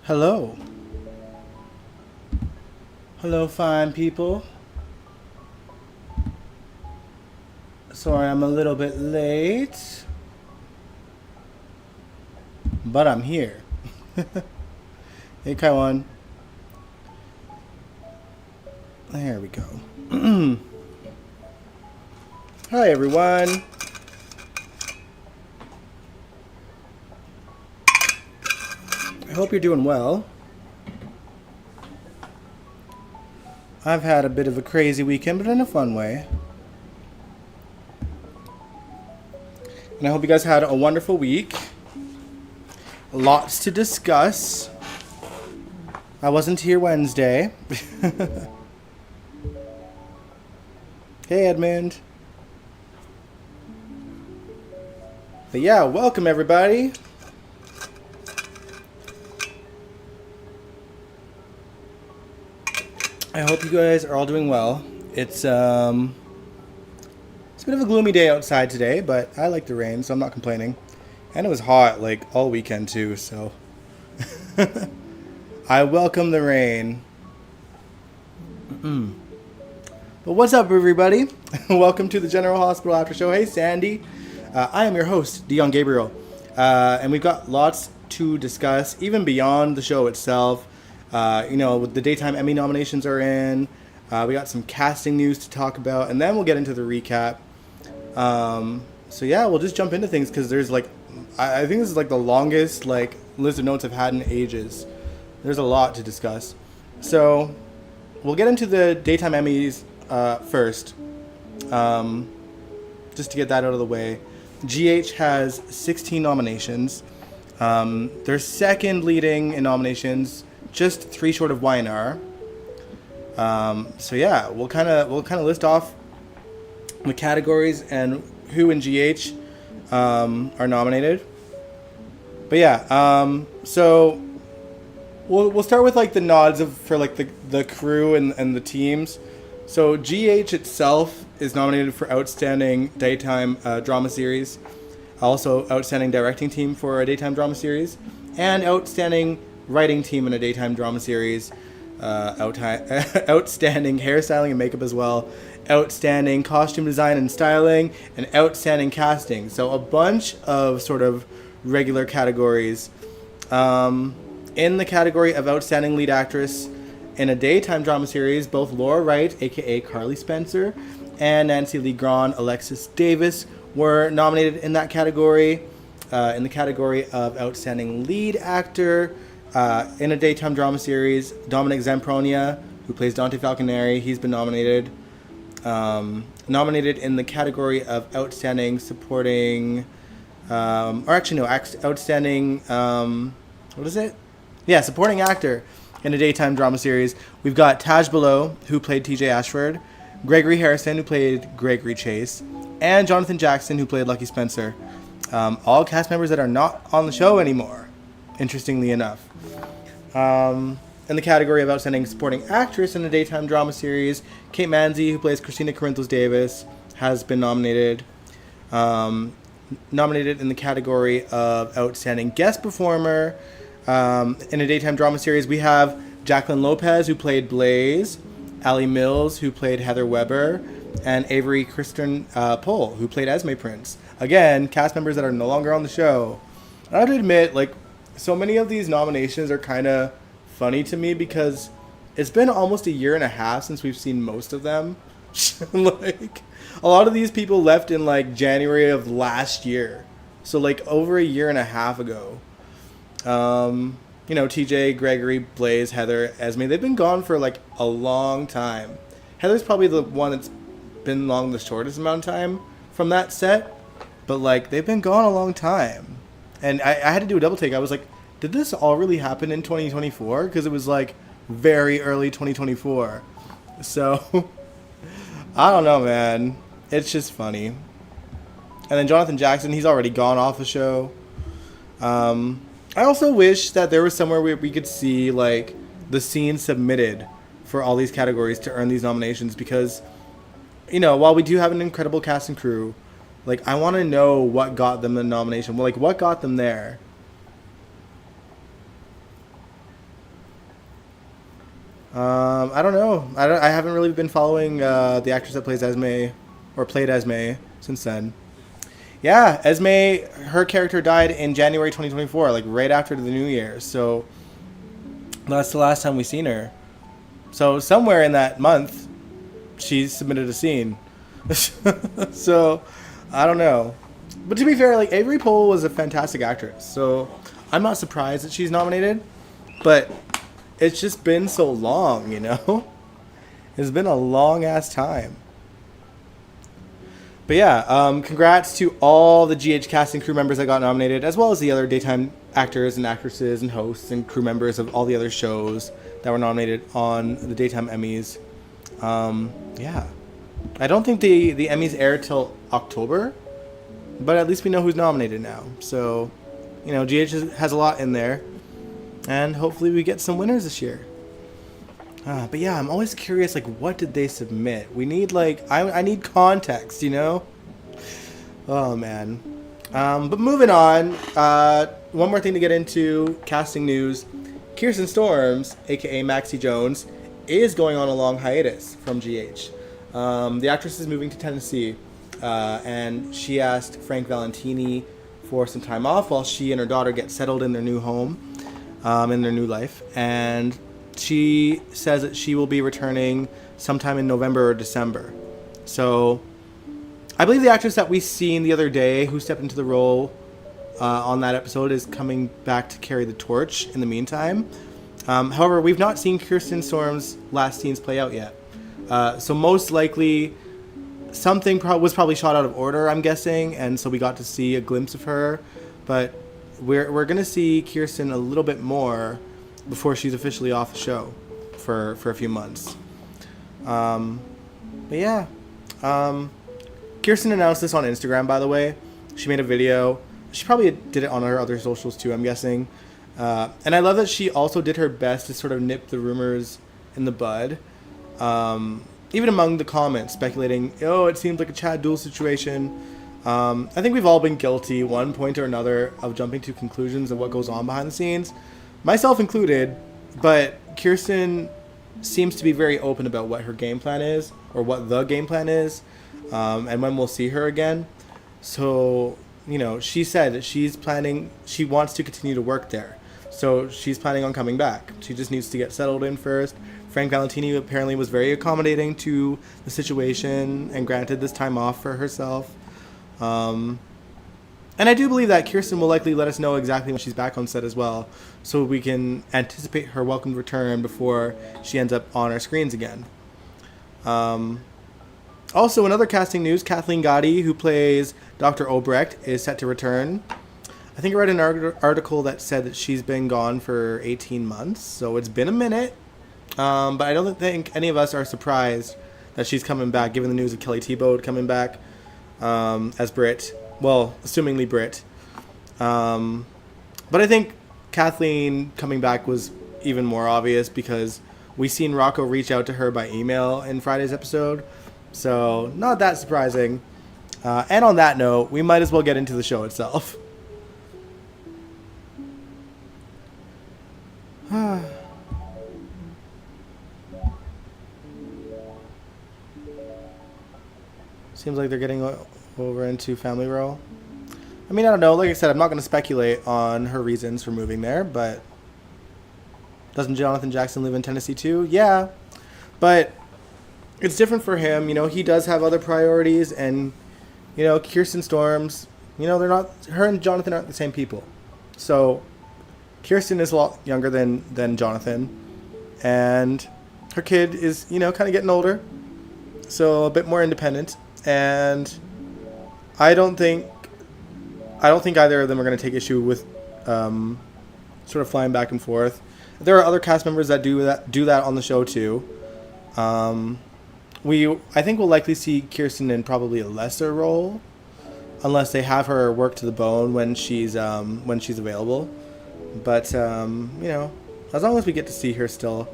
Hello. Hello, fine people. Sorry I'm a little bit late, but I'm here. Hey, Kaiwan. There we go. Hi, everyone. I hope you're doing well. I've had a bit of a crazy weekend, but in a fun way. And I hope you guys had a wonderful week. Lots to discuss. I wasn't here Wednesday. Hey, Edmund. But yeah, welcome everybody. I hope you guys are all doing well. It's a bit of a gloomy day outside today, but I like the rain, so I'm not complaining. And it was hot like all weekend too, so I welcome the rain. But what's up, everybody? Welcome to the General Hospital After Show. Hey, Sandy. I am your host, Dion Gabriel, and we've got lots to discuss, even beyond the show itself. The daytime Emmy nominations are in. We got some casting news to talk about, and then we'll get into the recap. So yeah, we'll just jump into things because there's I think this is the longest list of notes I've had in ages. There's a lot to discuss. So we'll get into the daytime Emmys first, just to get that out of the way. GH has 16 nominations. They're second leading in nominations, just 3 short of YNR. So yeah, we'll kind of list off the categories and who in GH are nominated. But yeah, so we'll start with the nods for the crew and the teams. So GH itself is nominated for Outstanding Daytime Drama Series, also Outstanding Directing Team for a Daytime Drama Series, and Outstanding Writing Team in a Daytime Drama Series, Outstanding Hairstyling and Makeup as well, Outstanding Costume Design and Styling, and Outstanding Casting. So a bunch of sort of regular categories. In the category of Outstanding Lead Actress in a Daytime Drama Series, both Laura Wright, aka Carly Spencer, and Nancy Lee Grahn, Alexis Davis were nominated in that category. In the category of Outstanding Lead Actor in a Daytime Drama Series, Dominic Zampronia, who plays Dante Falconeri, he's been nominated. Nominated in the category of Outstanding Supporting, Outstanding, what is it? Yeah, Supporting Actor in a Daytime Drama Series. We've got Taj Below, who played TJ Ashford, Gregory Harrison, who played Gregory Chase, and Jonathan Jackson, who played Lucky Spencer. All cast members that are not on the show anymore, interestingly enough. In the category of Outstanding Supporting Actress in a Daytime Drama Series, Kate Manzi, who plays Christina Corinthos Davis, has been nominated. Nominated in the category of Outstanding Guest Performer in a Daytime Drama Series, we have Jacqueline Lopez, who played Blaze, Allie Mills, who played Heather Weber, and Avery Kristen Pohl, who played Esme Prince. Again, cast members that are no longer on the show. I have to admit, so many of these nominations are kind of funny to me because it's been almost a year and a half since we've seen most of them. A lot of these people left in January of last year, so over a year and a half ago. TJ, Gregory, Blaze, Heather, Esme, they've been gone for a long time. Heather's probably the one that's been the shortest amount of time from that set, but they've been gone a long time. And I had to do a double take. I was did this all really happen in 2024? Because it was very early 2024. So I don't know, man. It's just funny. And then Jonathan Jackson, he's already gone off the show. I also wish that there was somewhere where we could see the scenes submitted for all these categories to earn these nominations, because while we do have an incredible cast and crew, I want to know what got them the nomination. What got them there? I don't know. I haven't really been following the actress that plays Esme, or played Esme, since then. Yeah, Esme, her character died in January 2024, like right after the New Year. So that's the last time we seen her. So somewhere in that month, she submitted a scene. So I don't know. But to be fair, like Avery Pohl was a fantastic actress. So I'm not surprised that she's nominated. But it's just been so long, you know? It's been a long ass time. But yeah, congrats to all the GH cast and crew members that got nominated, as well as the other daytime actors and actresses and hosts and crew members of all the other shows that were nominated on the daytime Emmys. Yeah. I don't think the Emmys air till October, but at least we know who's nominated now. So, you know, GH has a lot in there, and hopefully we get some winners this year. But yeah, I'm always curious, like, what did they submit? We need, like, I need context, you know? Oh, man. But moving on, one more thing to get into, casting news. Kirsten Storms, a.k.a. Maxie Jones, is going on a long hiatus from GH. The actress is moving to Tennessee, and she asked Frank Valentini for some time off while she and her daughter get settled in their new home, in their new life. And she says that she will be returning sometime in November or December. So I believe the actress that we seen the other day who stepped into the role on that episode is coming back to carry the torch in the meantime. However, we've not seen Kirsten Storm's last scenes play out yet. So most likely something was probably shot out of order, I'm guessing, and so we got to see a glimpse of her. But we're going to see Kirsten a little bit more before she's officially off the show for a few months. But yeah. Kirsten announced this on Instagram, by the way. She made a video. She probably did it on her other socials too, I'm guessing. And I love that she also did her best to sort of nip the rumors in the bud. Even among the comments speculating, oh, it seems like a Chad Duel situation. I think we've all been guilty, one point or another, of jumping to conclusions of what goes on behind the scenes. Myself included, but Kirsten seems to be very open about what her game plan is, or what the game plan is, and when we'll see her again. So, you know, she said that she wants to continue to work there. So she's planning on coming back. She just needs to get settled in first. Frank Valentini apparently was very accommodating to the situation and granted this time off for herself. And I do believe that Kirsten will likely let us know exactly when she's back on set as well, so we can anticipate her welcome return before she ends up on our screens again. Also, in other casting news, Kathleen Gotti, who plays Dr. Obrecht, is set to return. I think I read an article that said that she's been gone for 18 months, so it's been a minute. But I don't think any of us are surprised that she's coming back, given the news of Kelly Thiebaud coming back as Brit. Well, assumingly Brit. But I think Kathleen coming back was even more obvious because we seen Rocco reach out to her by email in Friday's episode. So, not that surprising. And on that note, we might as well get into the show itself. Seems like they're getting over into Family Row. I mean, I don't know. Like I said, I'm not going to speculate on her reasons for moving there, but doesn't Jonathan Jackson live in Tennessee too? Yeah. But it's different for him. You know, he does have other priorities, and, you know, Kirsten Storms, you know, her and Jonathan aren't the same people. So Kirsten is a lot younger than Jonathan, and her kid is, you know, kind of getting older, so a bit more independent. And I don't think either of them are going to take issue with sort of flying back and forth. There are other cast members that do that on the show too. I think we'll likely see Kirsten in probably a lesser role, unless they have her work to the bone when she's available. But you know, as long as we get to see her still,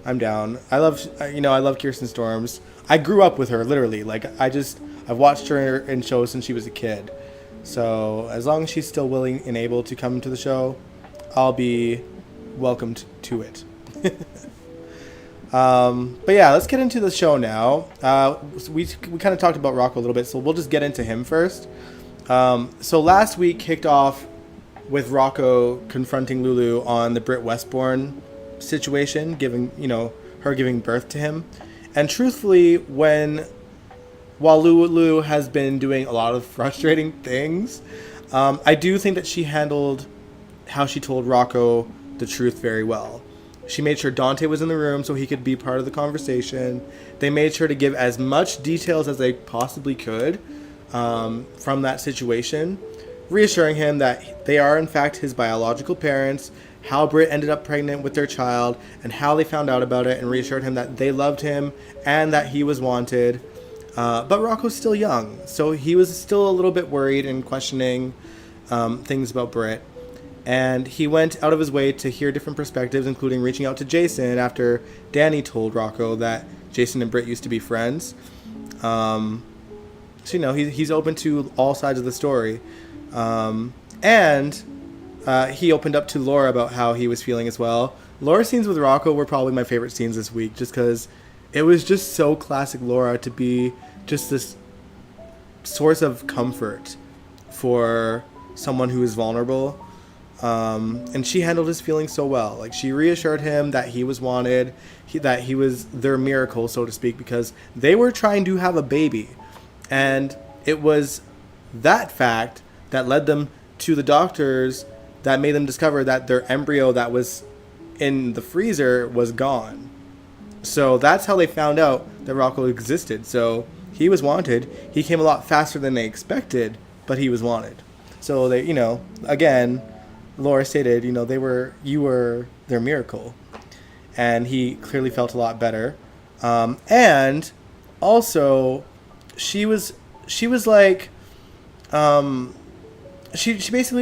I'm down. I love Kirsten Storms. I grew up with her, literally. Like, I've watched her in shows since she was a kid. So as long as she's still willing and able to come to the show, I'll be welcomed to it. But yeah, let's get into the show now. We kind of talked about Rocco a little bit, so we'll just get into him first. So last week kicked off with Rocco confronting Lulu on the Britt Westbourne situation, her giving birth to him. And truthfully, while Lulu has been doing a lot of frustrating things, I do think that she handled how she told Rocco the truth very well. She made sure Dante was in the room so he could be part of the conversation. They made sure to give as much details as they possibly could from that situation, reassuring him that they are in fact his biological parents, how Britt ended up pregnant with their child, and how they found out about it, and reassured him that they loved him and that he was wanted. But Rocco's still young, so he was still a little bit worried and questioning things about Britt. And he went out of his way to hear different perspectives, including reaching out to Jason after Danny told Rocco that Jason and Britt used to be friends. So, he's open to all sides of the story. And he opened up to Laura about how he was feeling as well. Laura's scenes with Rocco were probably my favorite scenes this week, just because it was just so classic Laura to be just this source of comfort for someone who is vulnerable. And she handled his feelings so well. Like, she reassured him that he was wanted, that he was their miracle, so to speak, because they were trying to have a baby. And it was that fact that led them to the doctors that made them discover that their embryo that was in the freezer was gone. So that's how they found out that Rocco existed. So he was wanted. He came a lot faster than they expected, but he was wanted. So they, again, Laura stated, you were their miracle. And he clearly felt a lot better. And also, she basically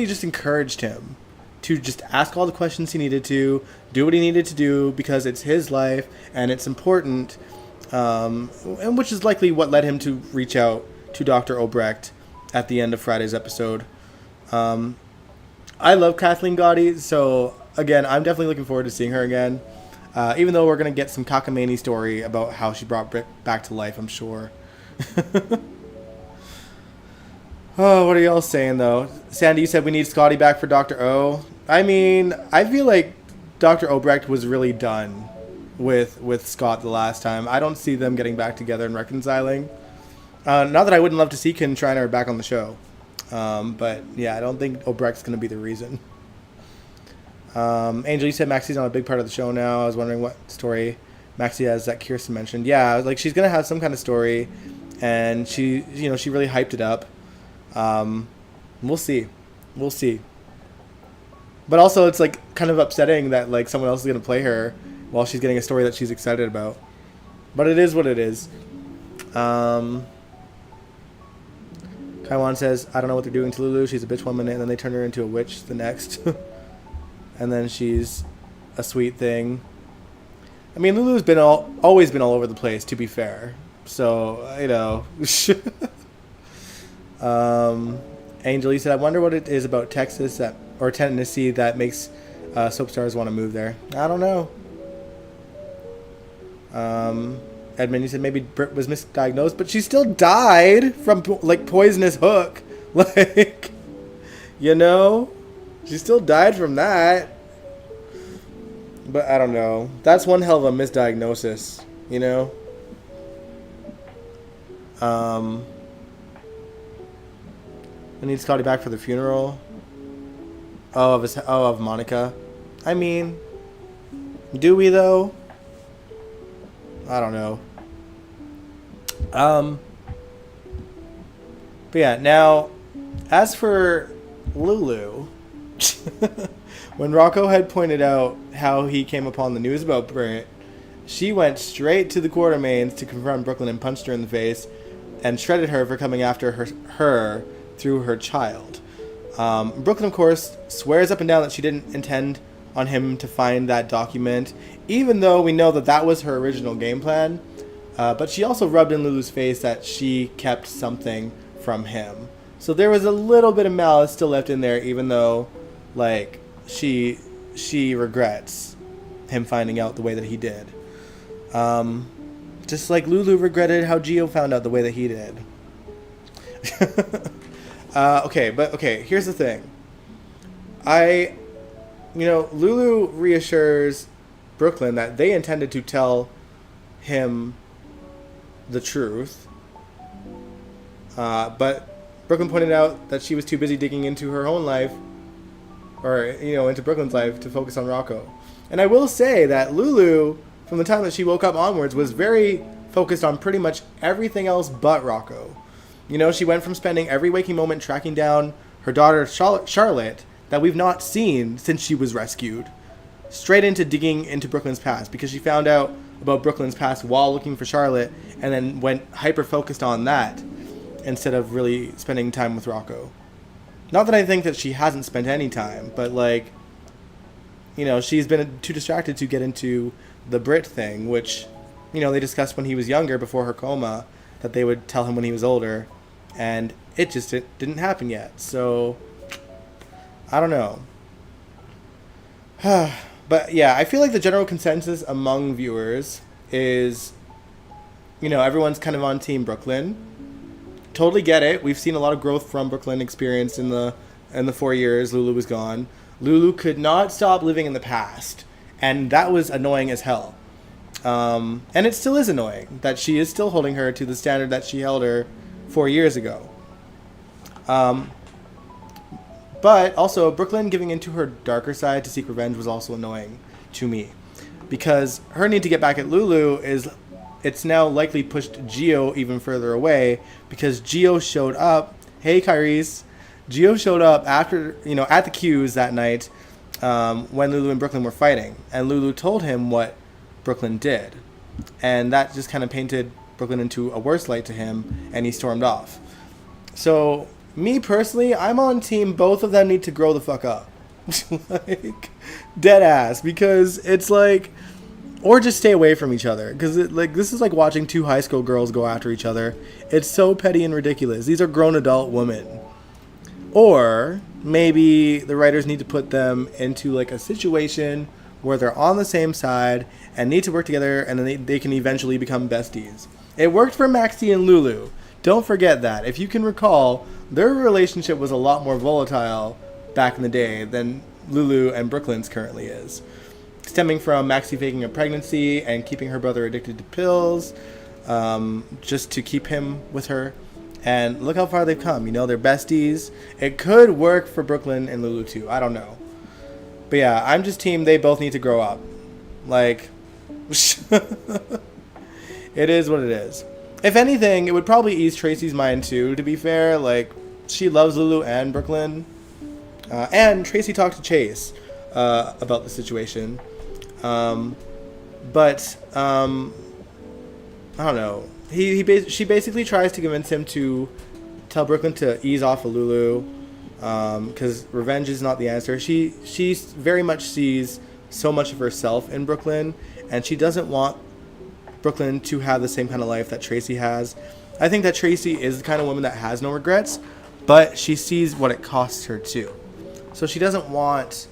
just encouraged him to just ask all the questions he needed to, do what he needed to do, because it's his life and it's important, and which is likely what led him to reach out to Dr. Obrecht at the end of Friday's episode. I love Kathleen Gotti, so again, I'm definitely looking forward to seeing her again, even though we're going to get some cockamamie story about how she brought Britt back to life, I'm sure. Oh, what are y'all saying, though? Sandy, you said we need Scotty back for Dr. O. I mean, I feel like Dr. Obrecht was really done with Scott the last time. I don't see them getting back together and reconciling. Not that I wouldn't love to see Ken Shriner back on the show. But, yeah, I don't think Obrecht's going to be the reason. Angel, you said Maxie's on a big part of the show now. I was wondering what story Maxie has that Kirsten mentioned. Yeah, like, she's going to have some kind of story. And she really hyped it up. We'll see. But also, it's like kind of upsetting that like someone else is gonna play her while she's getting a story that she's excited about. But it is what it is. Kaiwan says, I don't know what they're doing to Lulu. She's a bitch one minute, and then they turn her into a witch the next. And then she's a sweet thing. I mean, Lulu's always been all over the place, to be fair. So, Angel, you said, I wonder what it is about Texas or Tennessee that makes soap stars want to move there. I don't know. Edmund, you said maybe Britt was misdiagnosed, but she still died from like poisonous hook. Like, she still died from that. But I don't know. That's one hell of a misdiagnosis, We need Scotty back for the funeral. Of Monica. I mean, do we though? I don't know. But yeah, now, as for Lulu, when Rocco had pointed out how he came upon the news about Britt, she went straight to the Quartermains to confront Brooklyn and punched her in the face and shredded her for coming after her through her child. Brooklyn, of course, swears up and down that she didn't intend on him to find that document, even though we know that that was her original game plan. But she also rubbed in Lulu's face that she kept something from him. So there was a little bit of malice still left in there, even though, like, she regrets him finding out the way that he did. Just like Lulu regretted how Gio found out the way that he did. Okay, here's the thing. Lulu reassures Brooklyn that they intended to tell him the truth. But Brooklyn pointed out that she was too busy digging into her own life, or, into Brooklyn's life, to focus on Rocco. And I will say that Lulu, from the time that she woke up onwards, was very focused on pretty much everything else but Rocco. She went from spending every waking moment tracking down her daughter Charlotte, that we've not seen since she was rescued, straight into digging into Brooklyn's past, because she found out about Brooklyn's past while looking for Charlotte, and then went hyper-focused on that instead of really spending time with Rocco. Not that I think that she hasn't spent any time, but, she's been too distracted to get into the Brit thing, which, they discussed when he was younger, before her coma, that they would tell him when he was older, and it just didn't happen yet. So I don't know. But yeah, I feel like the general consensus among viewers is, everyone's kind of on Team Brooklyn. Totally get it. We've seen a lot of growth from Brooklyn experienced in the 4 years Lulu was gone. Lulu could not stop living in the past, and that was annoying as hell. And it still is annoying that she is still holding her to the standard that she held her 4 years ago. But also, Brooklyn giving into her darker side to seek revenge was also annoying to me. Because her need to get back at Lulu it's now likely pushed Gio even further away, because Gio showed up. Hey, Kyrie's. Gio showed up after, at the Q's that night, when Lulu and Brooklyn were fighting. And Lulu told him what Brooklyn did. And that just kind of painted Brooklyn into a worse light to him, and he stormed off. So, me personally, I'm on team both of them need to grow the fuck up. Dead ass. Because it's or just stay away from each other. Because this is like watching two high school girls go after each other. It's so petty and ridiculous. These are grown adult women. Or maybe the writers need to put them into a situation where they're on the same side and need to work together, and then they can eventually become besties. It worked for Maxie and Lulu. Don't forget that. If you can recall, their relationship was a lot more volatile back in the day than Lulu and Brooklyn's currently is. Stemming from Maxie faking a pregnancy and keeping her brother addicted to pills, just to keep him with her. And look how far they've come. They're besties. It could work for Brooklyn and Lulu too. I don't know. But yeah, I'm just team they both need to grow up. It is what it is. If anything, it would probably ease Tracy's mind too, to be fair. She loves Lulu and Brooklyn. And Tracy talked to Chase about the situation. But I don't know. She basically tries to convince him to tell Brooklyn to ease off of Lulu, because revenge is not the answer. She very much sees so much of herself in Brooklyn, and she doesn't want Brooklyn to have the same kind of life that Tracy has. I think that Tracy is the kind of woman that has no regrets, but she sees what it costs her too. So she doesn't want,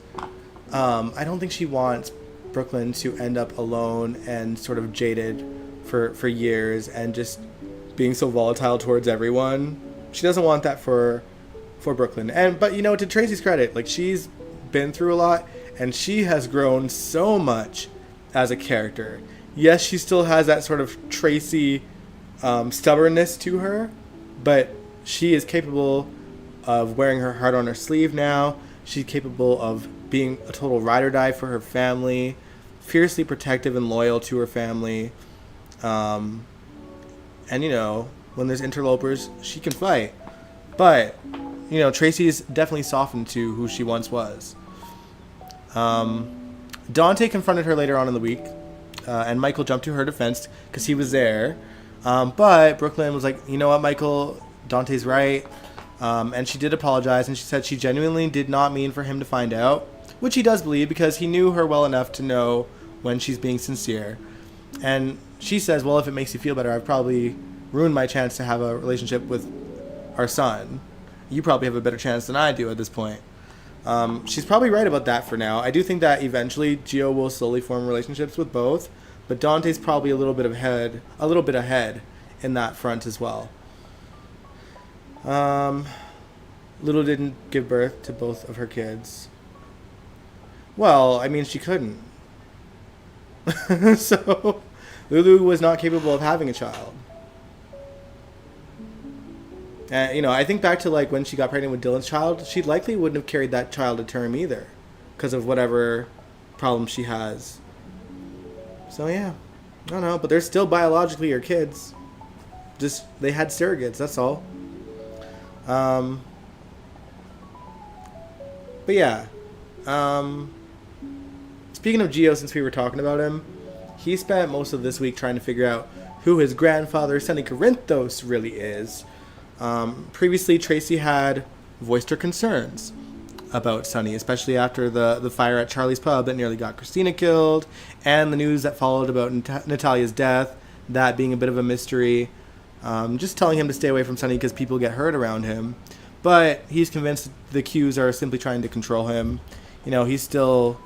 I don't think she wants Brooklyn to end up alone and sort of jaded for years and just being so volatile towards everyone. She doesn't want that for Brooklyn. But to Tracy's credit, she's been through a lot, and she has grown so much as a character. Yes, she still has that sort of Tracy stubbornness to her, but she is capable of wearing her heart on her sleeve now. She's capable of being a total ride or die for her family, fiercely protective and loyal to her family. And when there's interlopers, she can fight. But, Tracy's definitely softened to who she once was. Dante confronted her later on in the week, and Michael jumped to her defense because he was there. But Brooklyn was like, you know what, Michael, Dante's right. And she did apologize, and she said she genuinely did not mean for him to find out, which he does believe because he knew her well enough to know when she's being sincere. And she says, well, if it makes you feel better, I've probably ruined my chance to have a relationship with our son. You probably have a better chance than I do at this point. She's probably right about that for now. I do think that eventually Gio will slowly form relationships with both, but Dante's probably a little bit ahead in that front as well. Lulu didn't give birth to both of her kids. Well, I mean, she couldn't. So, Lulu was not capable of having a child. And, you know, I think back to, like, when she got pregnant with Dylan's child, she likely wouldn't have carried that child to term either, because of whatever problem she has. So, yeah. I don't know, but they're still biologically your kids. Just, they had surrogates, that's all. But yeah. Speaking of Gio, since we were talking about him, he spent most of this week trying to figure out who his grandfather, Sonny Corinthos, really is. Previously, Tracy had voiced her concerns about Sonny, especially after the fire at Charlie's Pub that nearly got Christina killed, and the news that followed about Natalia's death, that being a bit of a mystery. Just telling him to stay away from Sonny because people get hurt around him. But he's convinced the Qs are simply trying to control him. You know, he's still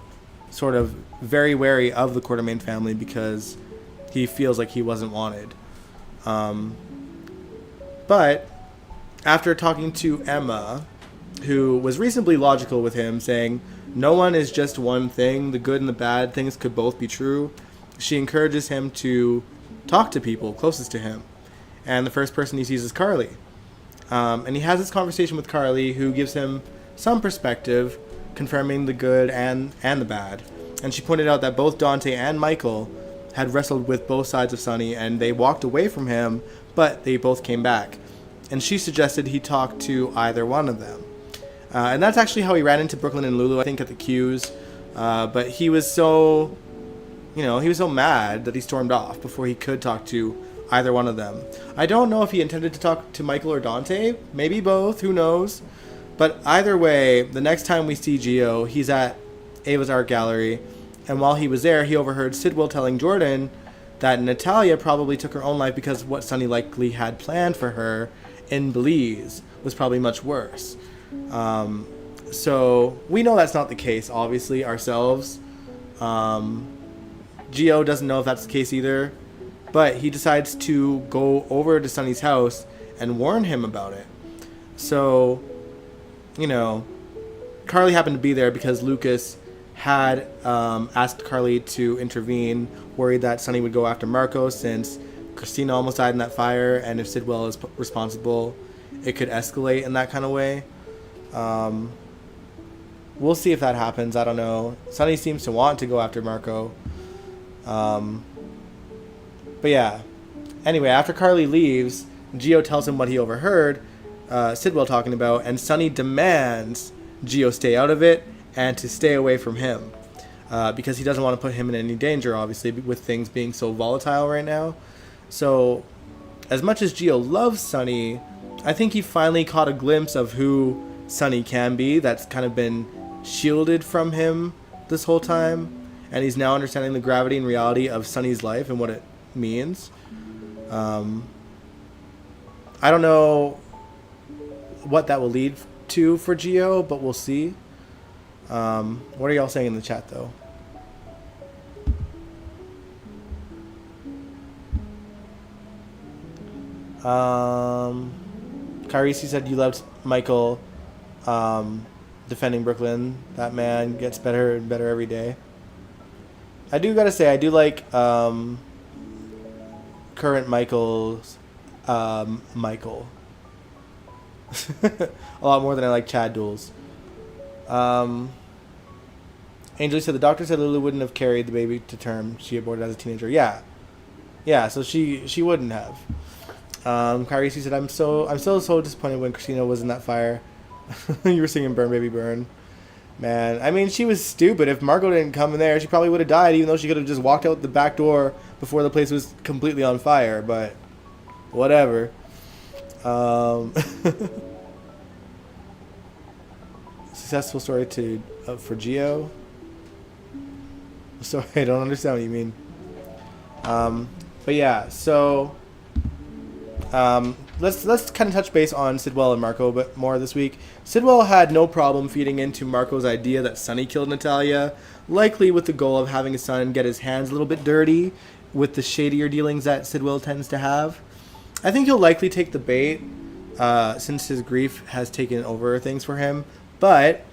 sort of very wary of the Quartermain family because he feels like he wasn't wanted. But after talking to Emma, who was reasonably logical with him, saying, no one is just one thing, the good and the bad things could both be true, she encourages him to talk to people closest to him. And the first person he sees is Carly. And he has this conversation with Carly, who gives him some perspective, confirming the good and the bad. And she pointed out that both Dante and Michael had wrestled with both sides of Sonny, and they walked away from him, but they both came back. And she suggested he talk to either one of them. And that's actually how he ran into Brooklyn and Lulu, I think, at the Q's. But he was so mad that he stormed off before he could talk to either one of them. I don't know if he intended to talk to Michael or Dante. Maybe both, who knows. But either way, the next time we see Gio, he's at Ava's art gallery. And while he was there, he overheard Sidwell telling Jordan that Natalia probably took her own life because what Sonny likely had planned for her in Belize was probably much worse. So we know that's not the case, obviously, ourselves. Gio doesn't know if that's the case either. But he decides to go over to Sonny's house and warn him about it. So, you know, Carly happened to be there because Lucas had asked Carly to intervene, worried that Sonny would go after Marco since Christina almost died in that fire, and if Sidwell is responsible, it could escalate in that kind of way. We'll see if that happens. I don't know. Sonny seems to want to go after Marco. But yeah. Anyway, after Carly leaves, Gio tells him what he overheard Sidwell talking about, and Sonny demands Gio stay out of it and to stay away from him. Because he doesn't want to put him in any danger, obviously, with things being so volatile right now. So, as much as Gio loves Sonny, I think he finally caught a glimpse of who Sonny can be. That's kind of been shielded from him this whole time. And he's now understanding the gravity and reality of Sonny's life and what it means. I don't know what that will lead to for Gio, but we'll see. What are y'all saying in the chat, though? Carisi said you loved Michael defending Brooklyn. That man gets better and better every day. I do gotta say, I do like current Michael's Michael a lot more than I like Chad Duels. Angel said the doctor said Lulu wouldn't have carried the baby to term. She aborted as a teenager. Yeah, so she wouldn't have. Carisi said I'm still so disappointed when Christina was in that fire. You were singing Burn Baby Burn. Man, I mean, she was stupid. If Margot didn't come in there, she probably would have died, even though she could have just walked out the back door before the place was completely on fire, but whatever. Successful story for Gio. Sorry, I don't understand what you mean. But yeah, so let's kind of touch base on Sidwell and Marco a bit more this week. Sidwell had no problem feeding into Marco's idea that Sonny killed Natalia, likely with the goal of having his son get his hands a little bit dirty with the shadier dealings that Sidwell tends to have. I think he'll likely take the bait since his grief has taken over things for him, but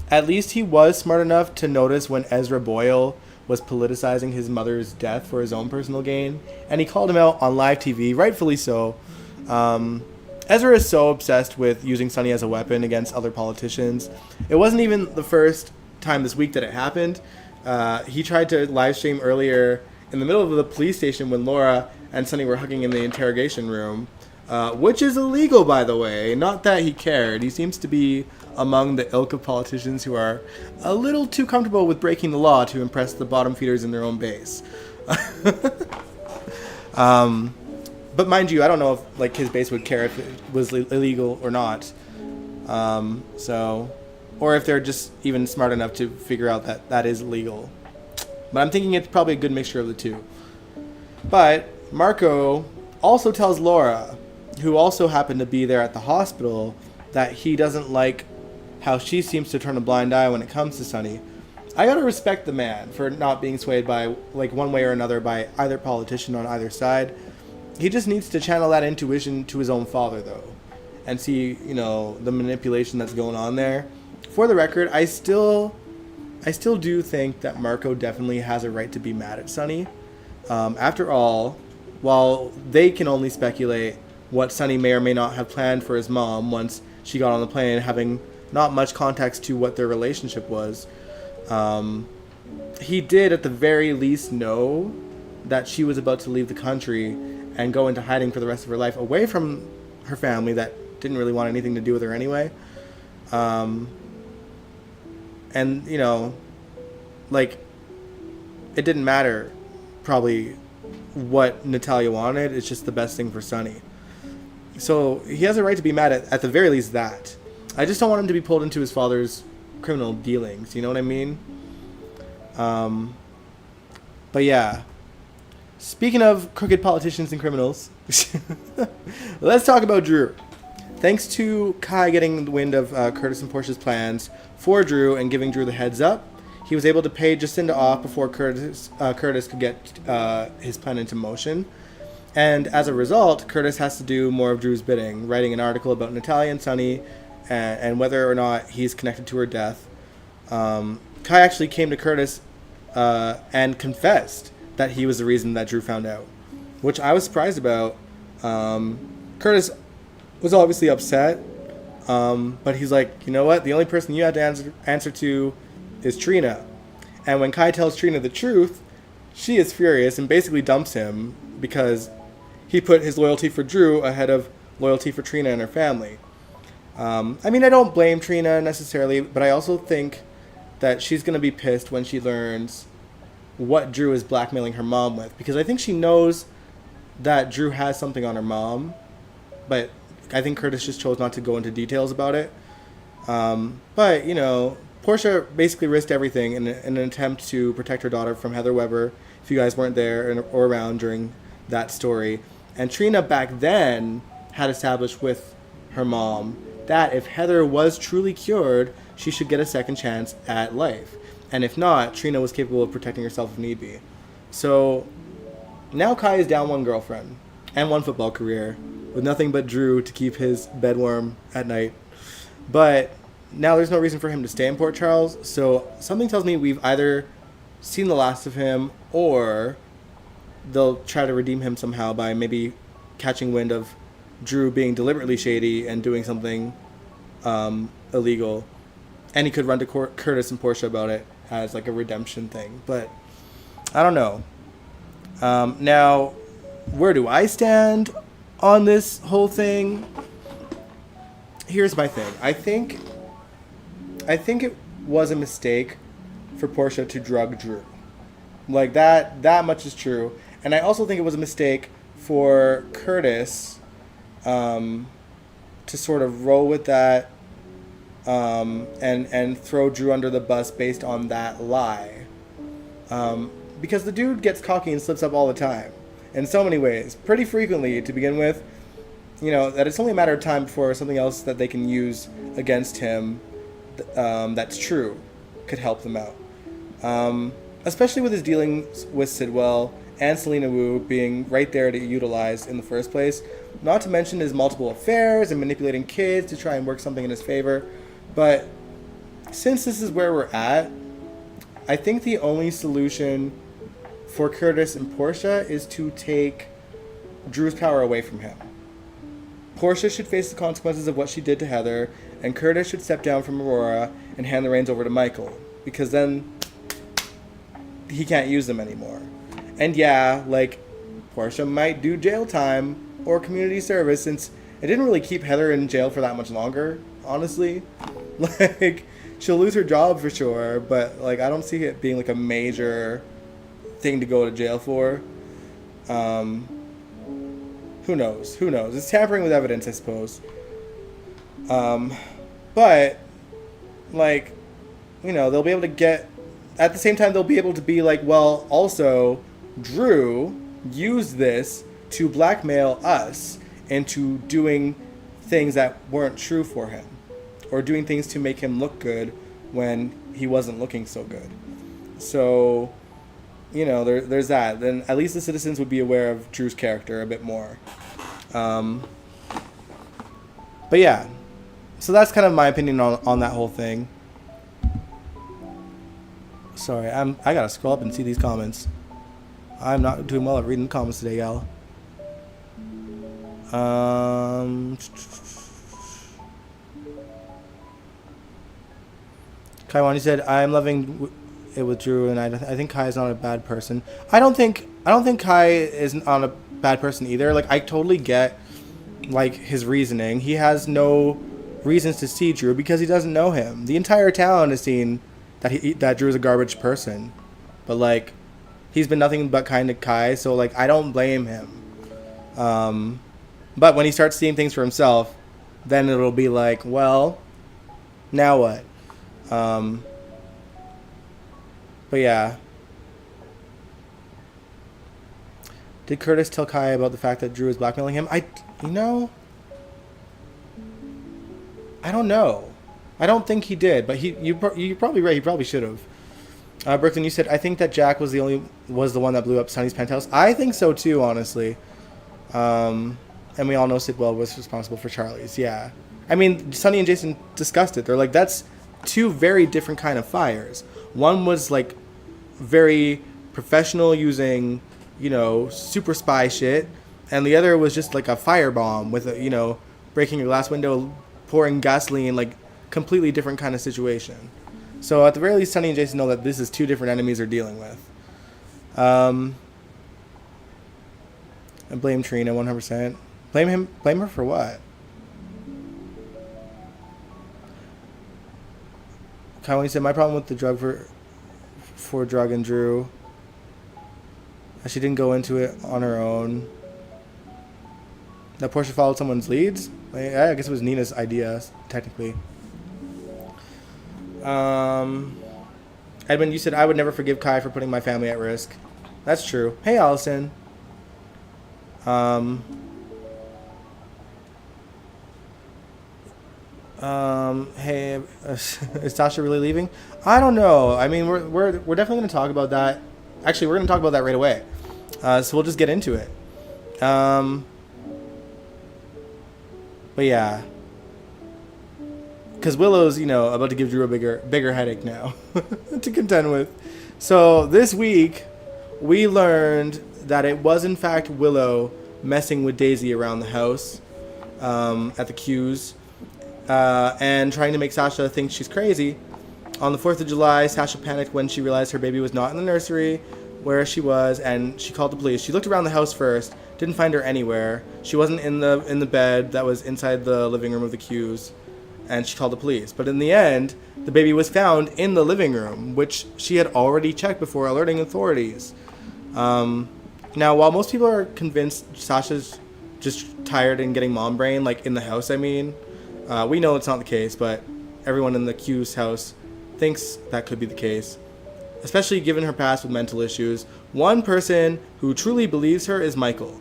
at least he was smart enough to notice when Ezra Boyle was politicizing his mother's death for his own personal gain, and he called him out on live TV, rightfully so. Ezra is so obsessed with using Sonny as a weapon against other politicians. It wasn't even the first time this week that it happened. He tried to live stream earlier in the middle of the police station when Laura and Sonny were hugging in the interrogation room, which is illegal, by the way. Not that he cared. He seems to be among the ilk of politicians who are a little too comfortable with breaking the law to impress the bottom feeders in their own base. But mind you, I don't know if like his base would care if it was illegal or not. Or if they're just even smart enough to figure out that that is legal. But I'm thinking it's probably a good mixture of the two. But Marco also tells Laura, who also happened to be there at the hospital, that he doesn't like how she seems to turn a blind eye when it comes to Sonny. I gotta respect the man for not being swayed by, like, one way or another by either politician on either side. He just needs to channel that intuition to his own father, though, and see, you know, the manipulation that's going on there. For the record, I still do think that Marco definitely has a right to be mad at Sonny. After all, while they can only speculate what Sonny may or may not have planned for his mom once she got on the plane, having not much context to what their relationship was, he did at the very least know that she was about to leave the country and go into hiding for the rest of her life away from her family that didn't really want anything to do with her anyway. And, you know, like, it didn't matter probably what Natalia wanted. It's just the best thing for Sonny. So he has a right to be mad at the very least that. I just don't want him to be pulled into his father's criminal dealings. You know what I mean? But yeah. Speaking of crooked politicians and criminals, let's talk about Drew. Thanks to Kai getting the wind of Curtis and Portia's plans for Drew and giving Drew the heads up, he was able to pay Jacinda off before Curtis could get his plan into motion. And as a result, Curtis has to do more of Drew's bidding, writing an article about Natalia and Sonny and whether or not he's connected to her death. Kai actually came to Curtis and confessed that he was the reason that Drew found out, which I was surprised about. Curtis was obviously upset, but he's like, you know what? The only person you have to answer to is Trina. And when Kai tells Trina the truth, she is furious and basically dumps him because he put his loyalty for Drew ahead of loyalty for Trina and her family. I mean, I don't blame Trina necessarily, but I also think that she's going to be pissed when she learns what Drew is blackmailing her mom with, because I think she knows that Drew has something on her mom, but I think Curtis just chose not to go into details about it. But, you know, Portia basically risked everything in an attempt to protect her daughter from Heather Weber, if you guys weren't there or around during that story. And Trina back then had established with her mom that if Heather was truly cured, she should get a second chance at life. And if not, Trina was capable of protecting herself if need be. So now Kai is down one girlfriend and one football career with nothing but Drew to keep his bed warm at night. But now there's no reason for him to stay in Port Charles. So something tells me we've either seen the last of him or they'll try to redeem him somehow by maybe catching wind of Drew being deliberately shady and doing something illegal. And he could run to Curtis and Portia about it as like a redemption thing. But I don't know. Now, where do I stand on this whole thing? Here's my thing. I think it was a mistake for Portia to drug Drew. Like that much is true. And I also think it was a mistake for Curtis to sort of roll with that and throw Drew under the bus based on that lie. Because the dude gets cocky and slips up all the time. In so many ways. Pretty frequently to begin with. that it's only a matter of time before something else that they can use against him that's true could help them out. Especially with his dealings with Sidwell and Selena Wu being right there to utilize in the first place. Not to mention his multiple affairs and manipulating kids to try and work something in his favor. But since this is where we're at, I think the only solution for Curtis and Portia is to take Drew's power away from him. Portia should face the consequences of what she did to Heather, and Curtis should step down from Aurora and hand the reins over to Michael, because then he can't use them anymore. And yeah, like, Portia might do jail time or community service, since it didn't really keep Heather in jail for that much longer, honestly. Like, she'll lose her job for sure, but, like, I don't see it being, like, a major thing to go to jail for. Who knows? It's tampering with evidence, I suppose. But, like, they'll be able to get... At the same time, they'll be able to be like, well, also, Drew used this to blackmail us into doing things that weren't true for him. Or doing things to make him look good when he wasn't looking so good. So, there's that. Then at least the citizens would be aware of Drew's character a bit more. But yeah. So that's kind of my opinion on that whole thing. Sorry, I gotta scroll up and see these comments. I'm not doing well at reading the comments today, y'all. Kaiwan, you said, I'm loving it with Drew, and I think Kai is not a bad person. I don't think Kai is not a bad person either. Like, I totally get, like, his reasoning. He has no reasons to see Drew because he doesn't know him. The entire town has seen that Drew is a garbage person, but, like, he's been nothing but kind to Kai, so, like, I don't blame him. But when he starts seeing things for himself, then it'll be like, well, now what? But yeah. Did Curtis tell Kai about the fact that Drew is blackmailing him? I don't know. I don't think he did, but you're probably right. He probably should have. Brooklyn, you said, I think that Jack was the one that blew up Sonny's penthouse. I think so too, honestly. And we all know Sidwell was responsible for Charlie's. Yeah. I mean, Sonny and Jason discussed it. They're like, that's two very different kind of fires. One was like very professional using, super spy shit. And the other was just like a firebomb with breaking a glass window, pouring gasoline, like completely different kind of situation. So at the very least, Sonny and Jason know that this is two different enemies they're dealing with. I blame Trina 100%. Blame her for what? Kyle, said, my problem with the drug for Drug and Drew, she didn't go into it on her own. That Portia followed someone's leads? I guess it was Nina's idea, technically. Edmund, you said, I would never forgive Kai for putting my family at risk. That's true. Hey, Allison. Hey, is Sasha really leaving? I don't know. I mean, we're definitely going to talk about that. Actually, we're going to talk about that right away. So we'll just get into it. But yeah. Because Willow's, about to give Drew a bigger headache now to contend with. So this week, we learned that it was in fact Willow messing with Daisy around the house at the Q's and trying to make Sasha think she's crazy. On the 4th of July, Sasha panicked when she realized her baby was not in the nursery where she was, and she called the police. She looked around the house first, didn't find her anywhere. She wasn't in the bed that was inside the living room of the Q's. And she called the police. But in the end, the baby was found in the living room, which she had already checked before alerting authorities. Now, while most people are convinced Sasha's just tired and getting mom brain, like in the house, I mean, we know it's not the case, but everyone in the Q's house thinks that could be the case, especially given her past with mental issues. One person who truly believes her is Michael.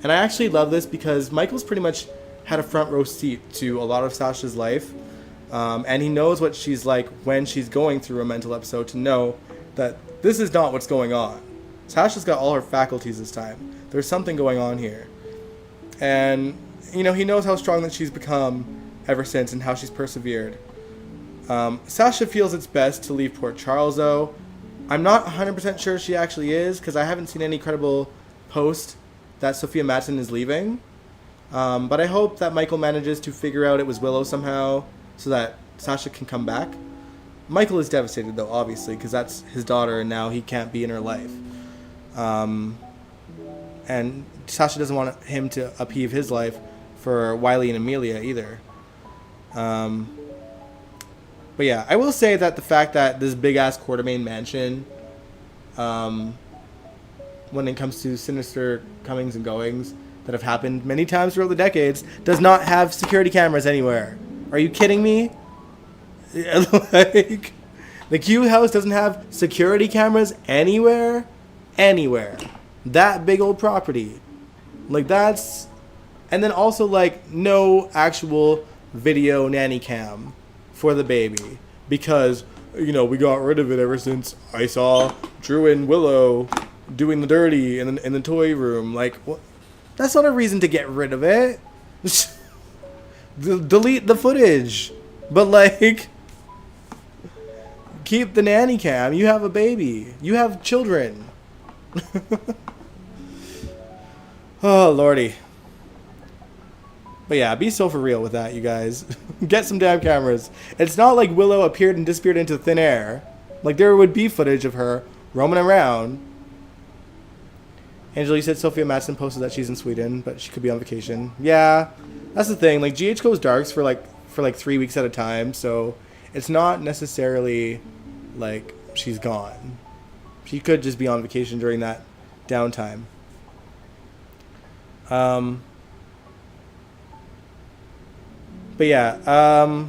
And I actually love this because Michael's pretty much had a front row seat to a lot of Sasha's life. And he knows what she's like when she's going through a mental episode to know that this is not what's going on. Sasha's got all her faculties this time. There's something going on here. And, he knows how strong that she's become ever since and how she's persevered. Sasha feels it's best to leave Port Charles, though. I'm not 100% sure she actually is, because I haven't seen any credible post that Sophia Matson is leaving. But I hope that Michael manages to figure out it was Willow somehow, so that Sasha can come back. Michael is devastated, though, obviously, because that's his daughter, and now he can't be in her life. And Sasha doesn't want him to upheave his life for Wiley and Amelia either. But yeah, I will say that the fact that this big-ass Quartermain mansion, when it comes to sinister comings and goings that have happened many times throughout the decades, does not have security cameras anywhere. Are you kidding me? Like, the Q house doesn't have security cameras anywhere? Anywhere. That big old property. Like, that's... And then also, like, no actual video nanny cam for the baby. Because, we got rid of it ever since I saw Drew and Willow doing the dirty in the toy room. Like, what? That's not a reason to get rid of it. Delete the footage. But, like, keep the nanny cam. You have a baby. You have children. Oh, lordy. But yeah, be so for real with that, you guys. Get some damn cameras. It's not like Willow appeared and disappeared into thin air. Like, there would be footage of her roaming around. Angela, you said Sophia Matson posted that she's in Sweden, but she could be on vacation. Yeah, that's the thing. Like, GH goes darks for like 3 weeks at a time, so it's not necessarily like she's gone. She could just be on vacation during that downtime. But yeah,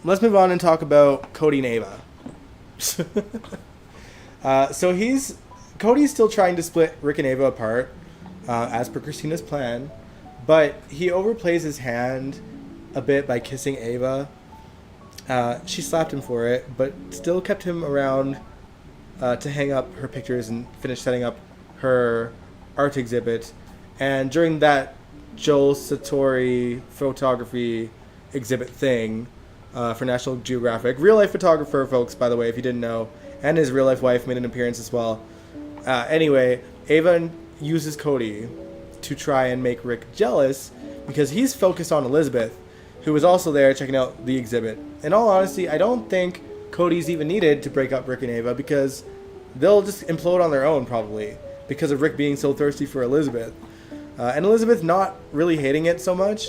let's move on and talk about Cody and Ava. So Cody's still trying to split Rick and Ava apart, as per Christina's plan, but he overplays his hand a bit by kissing Ava. She slapped him for it, but still kept him around to hang up her pictures and finish setting up her art exhibit. And during that Joel Satori photography exhibit thing for National Geographic, real life photographer, folks, by the way, if you didn't know, and his real life wife made an appearance as well. Anyway, Ava uses Cody to try and make Rick jealous because he's focused on Elizabeth, who was also there checking out the exhibit. In all honesty, I don't think Cody's even needed to break up Rick and Ava because they'll just implode on their own probably because of Rick being so thirsty for Elizabeth. And Elizabeth not really hating it so much.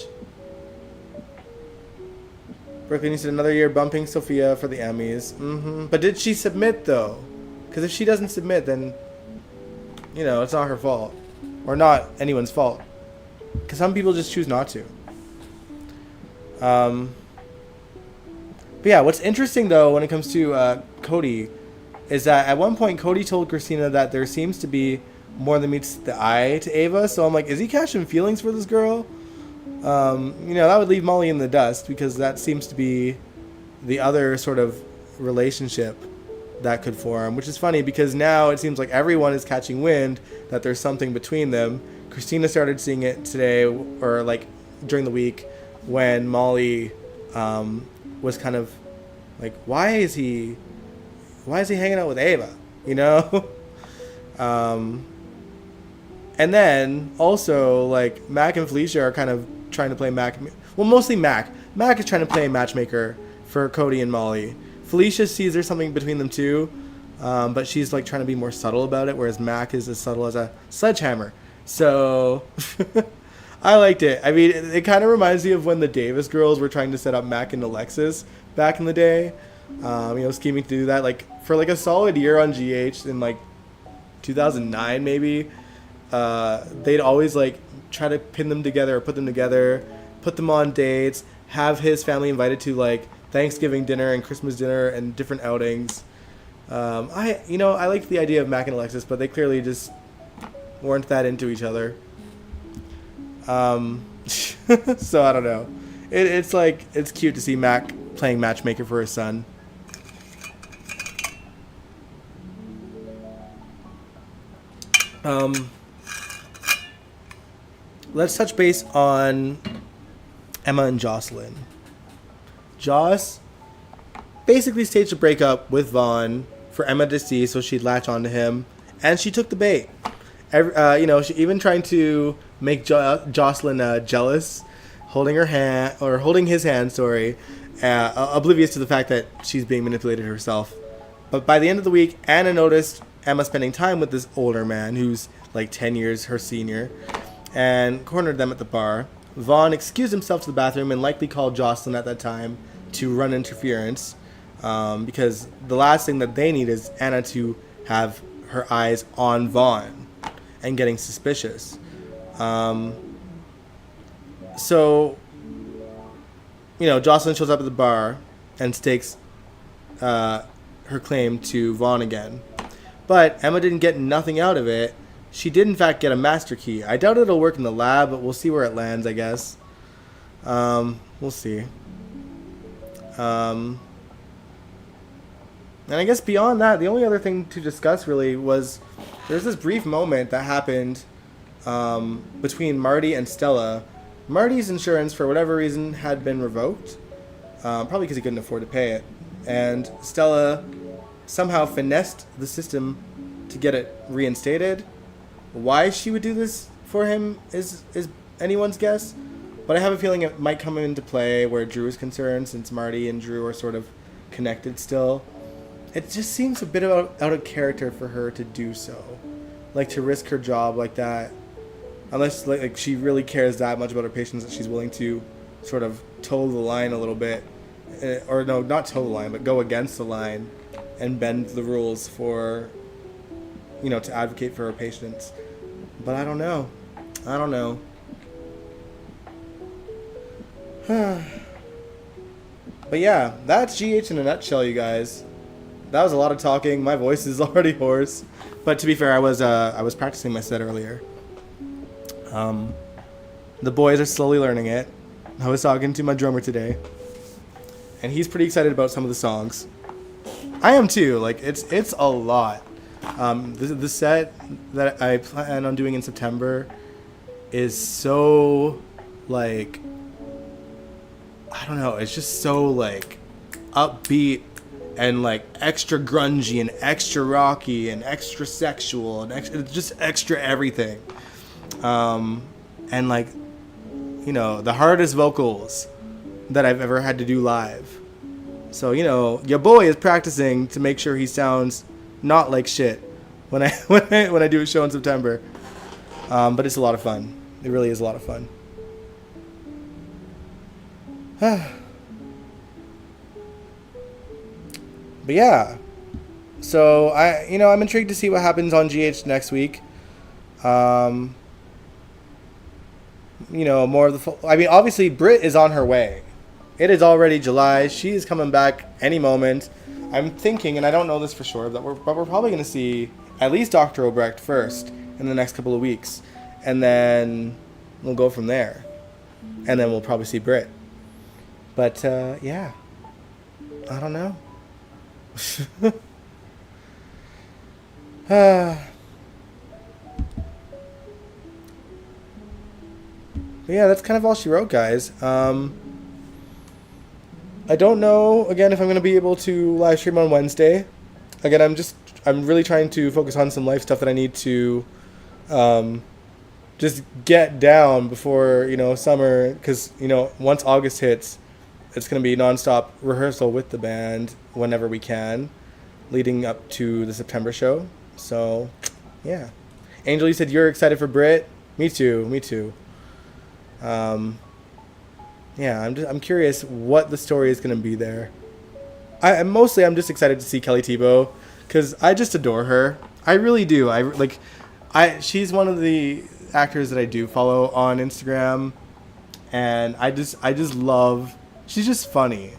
Brooklyn said another year bumping Sophia for the Emmys. But did she submit though? Because if she doesn't submit, then, it's not her fault. Or not anyone's fault. Because some people just choose not to. But yeah, what's interesting though when it comes to Cody is that at one point Cody told Christina that there seems to be more than meets the eye to Ava. So I'm like, is he catching feelings for this girl? That would leave Molly in the dust because that seems to be the other sort of relationship that could form, which is funny because now it seems like everyone is catching wind that there's something between them. Christina started seeing it today or like during the week when Molly was kind of like, why is he hanging out with Ava? And then also like Mac and Felicia are kind of trying to play mostly Mac. Mac is trying to play matchmaker for Cody and Molly. Felicia sees there's something between them too, but she's like trying to be more subtle about it, whereas Mac is as subtle as a sledgehammer. So I liked it. I mean, it kind of reminds me of when the Davis girls were trying to set up Mac and Alexis back in the day. Scheming to do that like for like a solid year on GH in like 2009 maybe. They'd always like try to pin them together or put them together, put them on dates, have his family invited to like Thanksgiving dinner and Christmas dinner and different outings. I liked the idea of Mac and Alexis, but they clearly just weren't that into each other. So I don't know. It's like it's cute to see Mac playing matchmaker for his son. Um, let's touch base on Emma and Jocelyn. Joss basically staged a breakup with Vaughn for Emma to see, so she'd latch onto him, and she took the bait. She even trying to make Jocelyn jealous, holding her hand or holding his hand. Sorry, oblivious to the fact that she's being manipulated herself. But by the end of the week, Anna noticed Emma spending time with this older man who's like 10 years her senior, and cornered them at the bar. Vaughn excused himself to the bathroom and likely called Jocelyn at that time to run interference, because the last thing that they need is Anna to have her eyes on Vaughn and getting suspicious. So, Jocelyn shows up at the bar and stakes her claim to Vaughn again. But Emma didn't get nothing out of it. She did, in fact, get a master key. I doubt it'll work in the lab, but we'll see where it lands, I guess. We'll see. And I guess beyond that, the only other thing to discuss really was there's this brief moment that happened between Marty and Stella. Marty's insurance, for whatever reason, had been revoked, probably because he couldn't afford to pay it. And Stella somehow finessed the system to get it reinstated. Why she would do this for him is anyone's guess, but I have a feeling it might come into play where Drew is concerned, since Marty and Drew are sort of connected still. It just seems a bit out of character for her to do so, like to risk her job like that, unless like she really cares that much about her patients that she's willing to sort of toe the line a little bit, or no, not toe the line, but go against the line and bend the rules for, to advocate for her patients. But I don't know. But yeah, that's GH in a nutshell, you guys. That was a lot of talking. My voice is already hoarse. But to be fair, I was practicing my set earlier. The boys are slowly learning it. I was talking to my drummer today, and he's pretty excited about some of the songs. I am too. Like it's a lot. The set that I plan on doing in September is so like, I don't know. It's just so like upbeat and like extra grungy and extra rocky and extra sexual and it's just extra everything. And like, the hardest vocals that I've ever had to do live. So, your boy is practicing to make sure he sounds not like shit when I do a show in September. But it's a lot of fun. It really is a lot of fun. But yeah. So I'm intrigued to see what happens on GH next week. More of the obviously Britt is on her way. It is already July. She is coming back any moment. I'm thinking, and I don't know this for sure, but we're probably going to see at least Dr. Obrecht first in the next couple of weeks. And then we'll go from there. And then we'll probably see Britt. But, yeah. I don't know. But yeah, that's kind of all she wrote, guys. I don't know, again, if I'm going to be able to live stream on Wednesday. Again, I'm really trying to focus on some life stuff that I need to just get down before, summer. Because, once August hits, it's going to be nonstop rehearsal with the band whenever we can, leading up to the September show. So, yeah. Angel, you said you're excited for Brit. Me too. Yeah, I'm curious what the story is going to be there. I'm just excited to see Kelly Tebow because I just adore her. I really do. She's one of the actors that I do follow on Instagram, and I just love. She's just funny.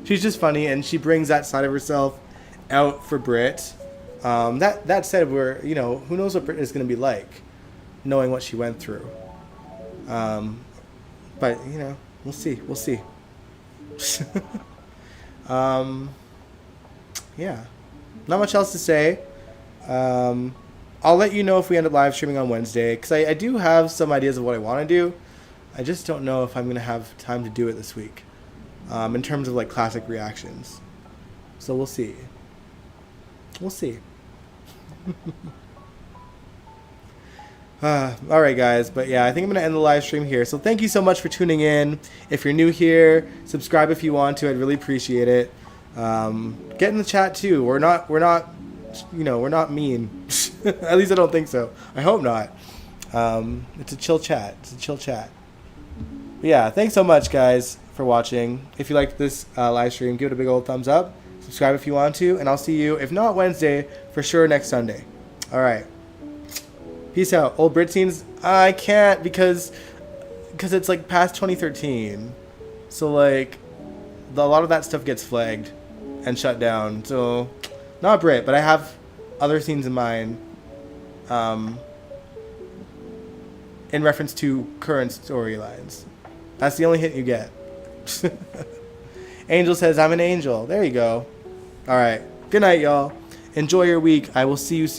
And she brings that side of herself out for Brit. That said, who knows what Brit is going to be like, knowing what she went through. But, you know, we'll see. We'll see. um, yeah. Not much else to say. I'll let you know if we end up live streaming on Wednesday, because I do have some ideas of what I want to do. I just don't know if I'm going to have time to do it this week, in terms of like classic reactions. So we'll see. We'll see. All right, guys. But yeah, I think I'm going to end the live stream here. So thank you so much for tuning in. If you're new here, subscribe if you want to. I'd really appreciate it. Get in the chat too. We're not, you know, we're not mean. At least I don't think so. I hope not. It's a chill chat. It's a chill chat. But yeah, thanks so much, guys, for watching. If you liked this live stream, give it a big old thumbs up. Subscribe if you want to, and I'll see you, if not Wednesday, for sure next Sunday. All right. Peace out. Old Brit scenes, I can't because it's like past 2013. So like a lot of that stuff gets flagged and shut down. So not Brit, but I have other scenes in mind in reference to current storylines. That's the only hint you get. Angel says, I'm an angel. There you go. All right. Good night, y'all. Enjoy your week. I will see you soon.